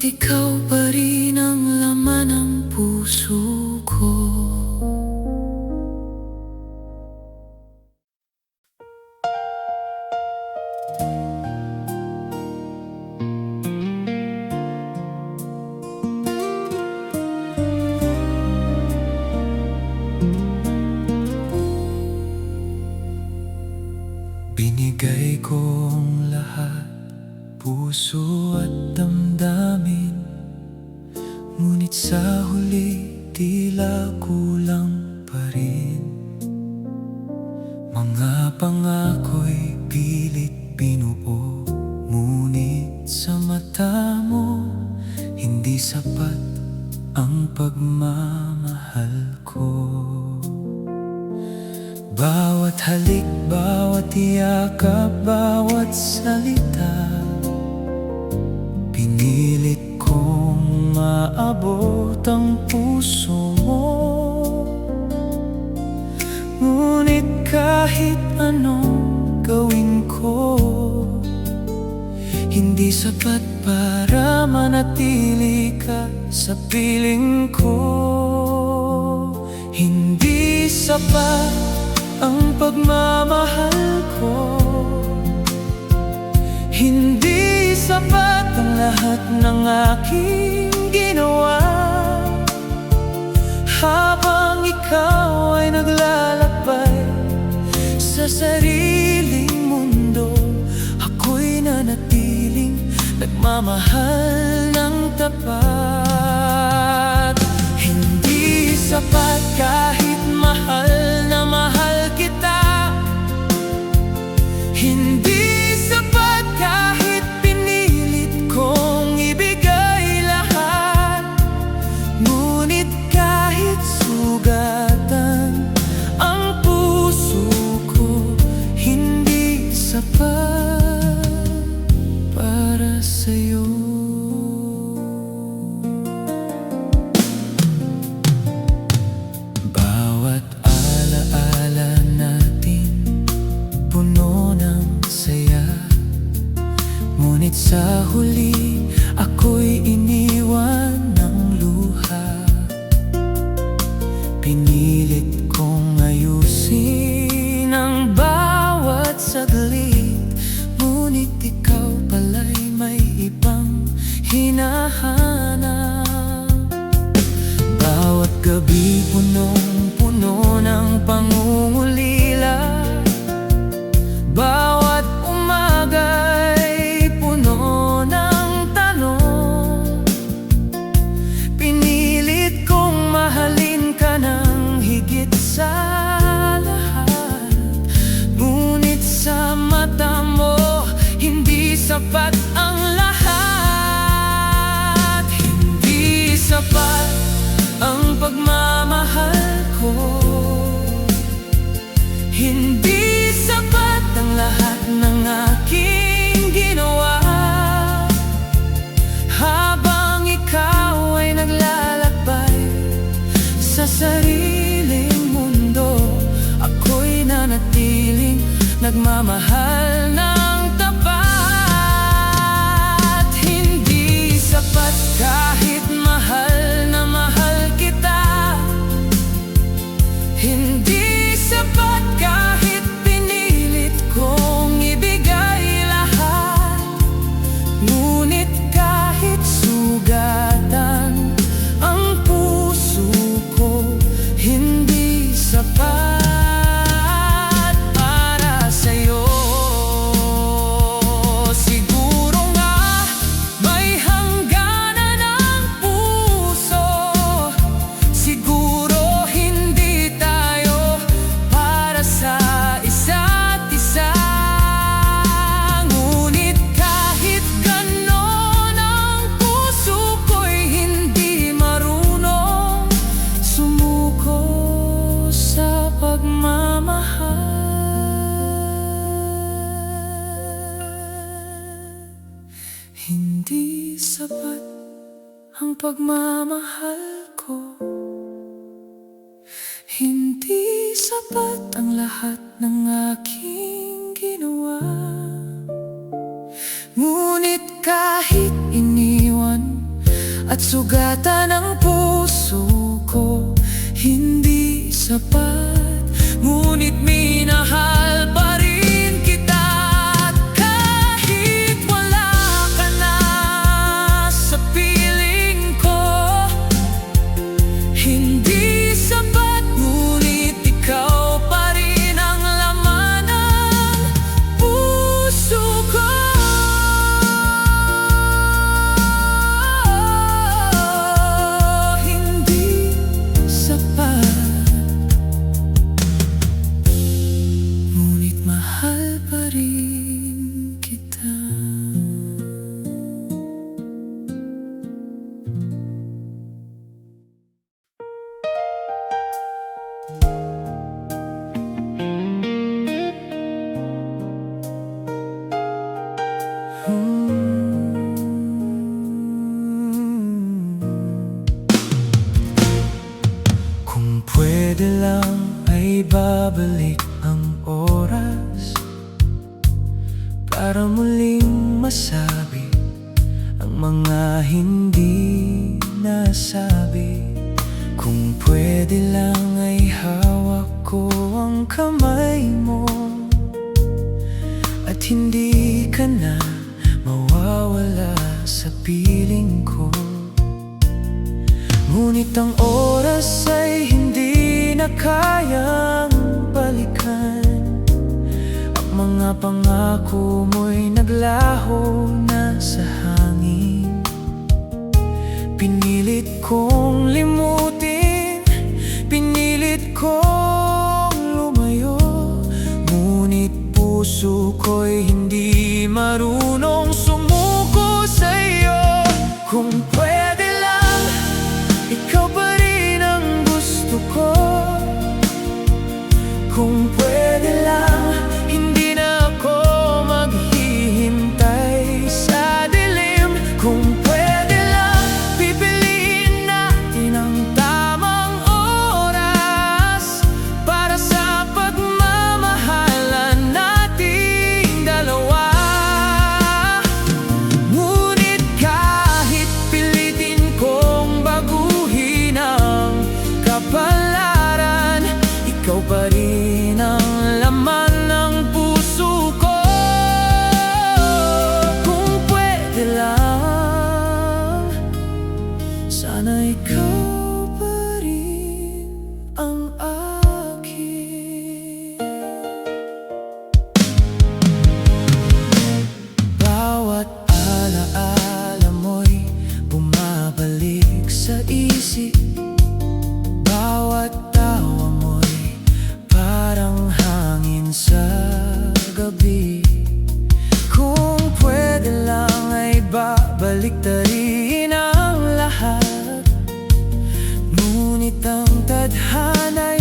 ikaw pa rin ang laman ng puso ko. Binigay kong lahat, puso at damdamin, ngunit sa huli tila kulang pa rin. Mga pangako'y pilit binuo, ngunit sa mata mo hindi sapat ang pagmamahal ko. Bawat halik, bawat yakap, bawat salita, pinilit kong maabot ang puso mo. Ngunit kahit anong gawin ko, hindi sapat para manatili ka sa piling ko. Hindi sapat ang pagmamahal ko, hindi sapat ang lahat ng aking ginawa. Habang ikaw ay naglalakbay sa sariling mundo, ako'y nanatiling nagmamahal ng tapat. Hindi sapat kahit mahal na mahal kita, hindi sapat kahit pinilit kong ibigay lahat. Ngunit kahit sugatan ang puso ko, hindi sapat para sa'yo. Ngunit sa huli, ako'y iniwan ng luha. Pinilit kong ayusin ang bawat saglit, ngunit ikaw pala'y may ibang hinahanap. Bawat gabi punong-puno ng pangungulila, bawat umaga'y puno ng tanong. Pinilit kong mahalin ka ng higit sa lahat, ngunit sa mata mo hindi sapat ang lahat. Hindi sapat ang pagmamahal ko, hindi sapat ang lahat ng aking ginawa. Habang ikaw ay naglalakbay sa sariling mundo, ako'y nanatiling nagmamahal ng tapat. Hindi sapat kahit mahal na mahal kita, hindi sapat kahit pinilit kong ibigay lahat. Ngunit kahit sugatan ang puso ko, hindi sapat para sa'yo. Siguro nga may hangganan ang puso, siguro hindi tayo para sa isa't isa. Ngunit kahit ganon, ang puso ko'y hindi marunong sumuko sa pagmamahal. Hindi sapat ang pagmamahal ko, hindi sapat ang lahat ng aking ginawa. Ngunit kahit iniwan at sugatan ng puso ko. Hindi sapat, ngunit minahal pa rin kita. At kahit wala ka na sa piling ko, hindi sapat, ngunit ikaw pa rin ang laman ng puso ko. Hindi sapat, ngunit mahal pa rin kita. Kung pwede lang ay babalik ang oras para muling masabi ang mga hindi nasabi. Kung pwede lang ay hawak ko ang kamay mo at hindi ka na mawawala sa piling ko. Ngunit ang oras ay hindi na kayang balikan. Ang mga pangako mo'y naglaho na sa hangin. Pinilit kong limutin, pinilit kong lumayo, ngunit puso ko'y hindi marunong sumuko sa'yo. Kung pwede lang, ikaw pa rin ang gusto ko. Kung pwede lang, hindi na ako maghihintay sa dilim. Kung pwede lang, pipiliin natin ang tamang oras para sa pagmamahalan nating dalawa. Ngunit kahit pilitin kong baguhin ang kapalaran, ikaw pa rin ang laman ng puso ko. Kung pwede lang, sana ikaw pa rin ang akin. Bawat alaala mo'y bumabalik sa isip. Bawat tawa mo'y parang hangin sa gabi. Kung pwede lang ay babaliktarin ang lahat, ngunit ang tadhana'y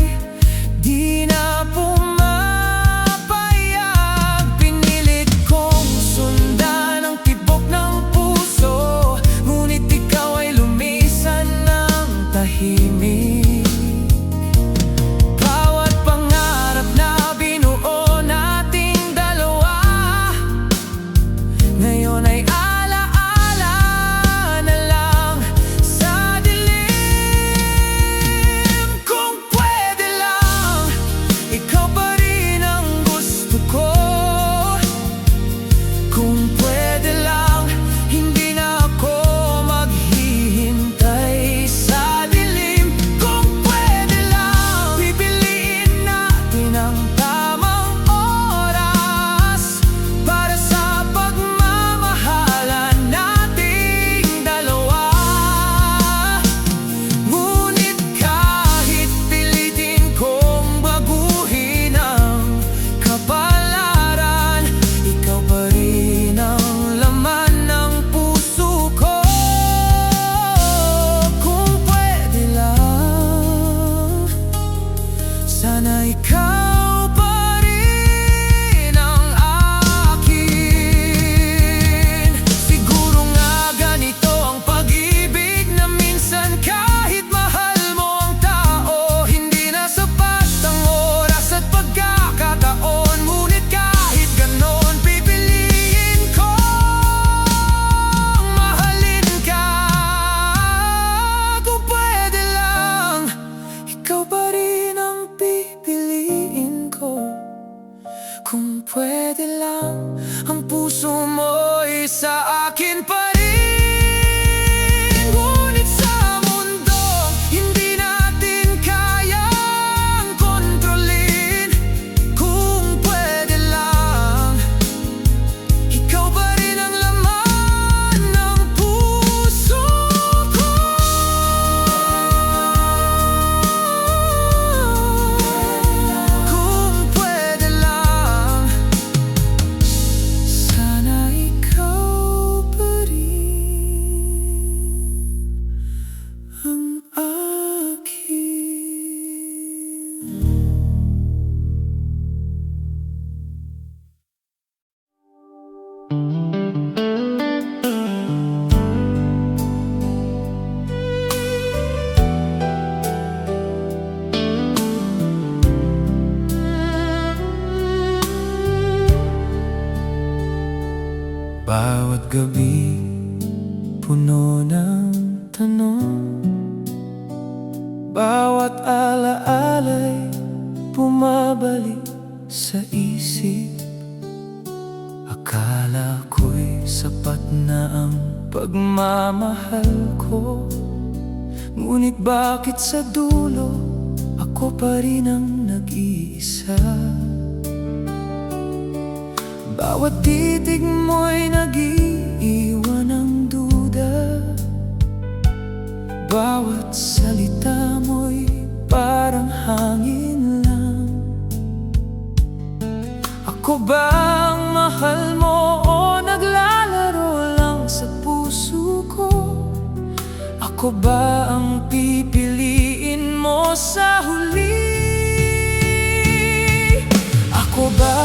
di na pumapayag. Pinilit kong sundan ang tibok ng puso, ngunit ikaw ay lumisan ng tahimik. Bawat pangarap na binuo nating dalawa, ngayon ay alaala tuloy sa akin pa rin. Ngunit sa mundo, hindi natin kayang kontrolin. Kung pwede lang, ikaw pa rin ang laman ng puso ko. Kung pwede lang, sana ikaw pa rin ang akin. Bawat gabi, puno ng tanong. Bawat alaala'y bumabalik sa isip. Akala ko'y sapat na ang pagmamahal ko. Ngunit bakit sa dulo, ako pa rin ang nag-iisa? Bawat titig mo'y nag-iiwan ng duda. Bawat salita mo'y parang hangin lang. Ako ba ang mahal mo o naglalaro lang sa puso ko? Ako ba ang pipiliin mo sa huli? Ako ba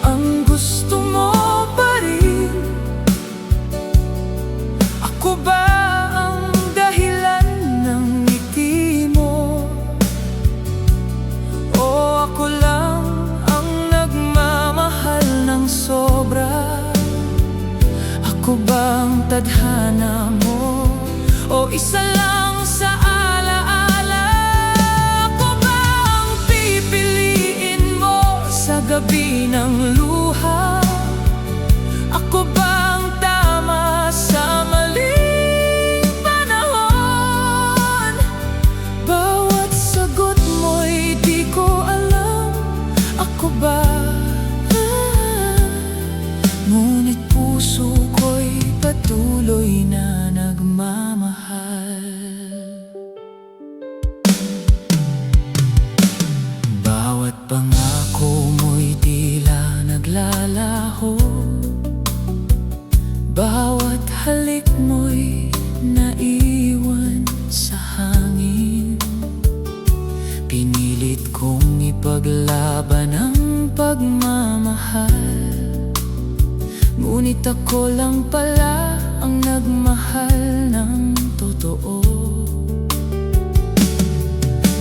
ang gusto mo pa rin? Ako ba ang dahilan ng ngiti mo? O ako lang ang nagmamahal ng sobra? Ako ba ang tadhana mo? O isa lang sa alaala? Ako ba ang pipiliin mo sa gabi ng luha? Ako ba ang tama sa maling panahon? Bawat sagot mo'y di ko alam. Ako ba? Ngunit puso ko'y patuloy na nagmamahal. Bawat pangako mo'y tila naglalaho. Bawat halik mo'y naiwan sa hangin. Pinilit kong ipaglaban ang pagmamahal. Ngunit ako lang pala ang nagmahal ng totoo.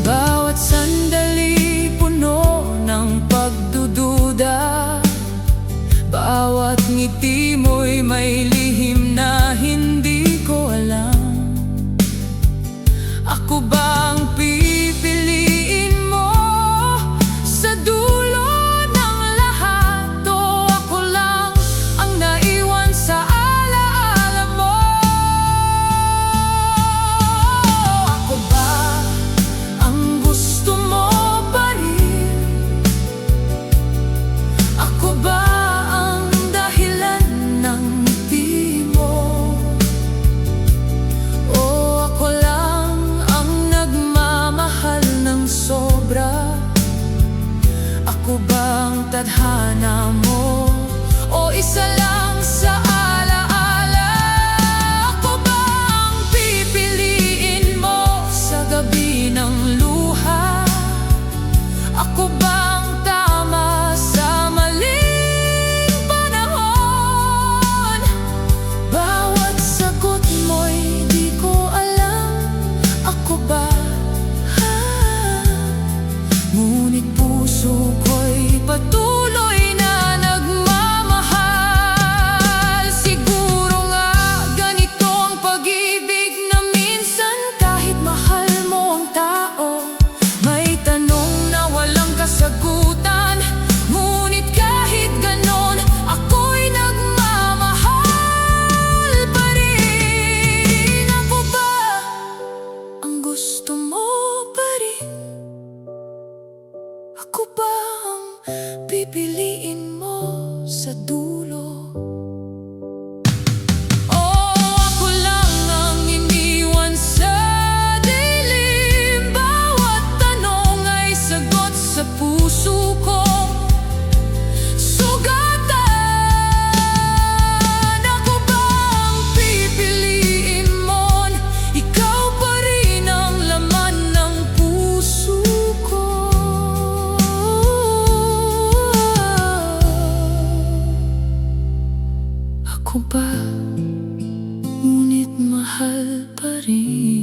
Bawat sandali puno ng pagdududa. Bawat ngiti mo'y may lihim na hindi ko alam. Ako ba ang pipiliin mo sa dulo ng lahat? O ako lang ang naiwan sa alaala mo? Ako ba ang gusto mo pa rin? Ako ba ang dahilan ng ngiti mo? O ako lang ang nagmamahal Ako ba, ngunit mahal pa rin.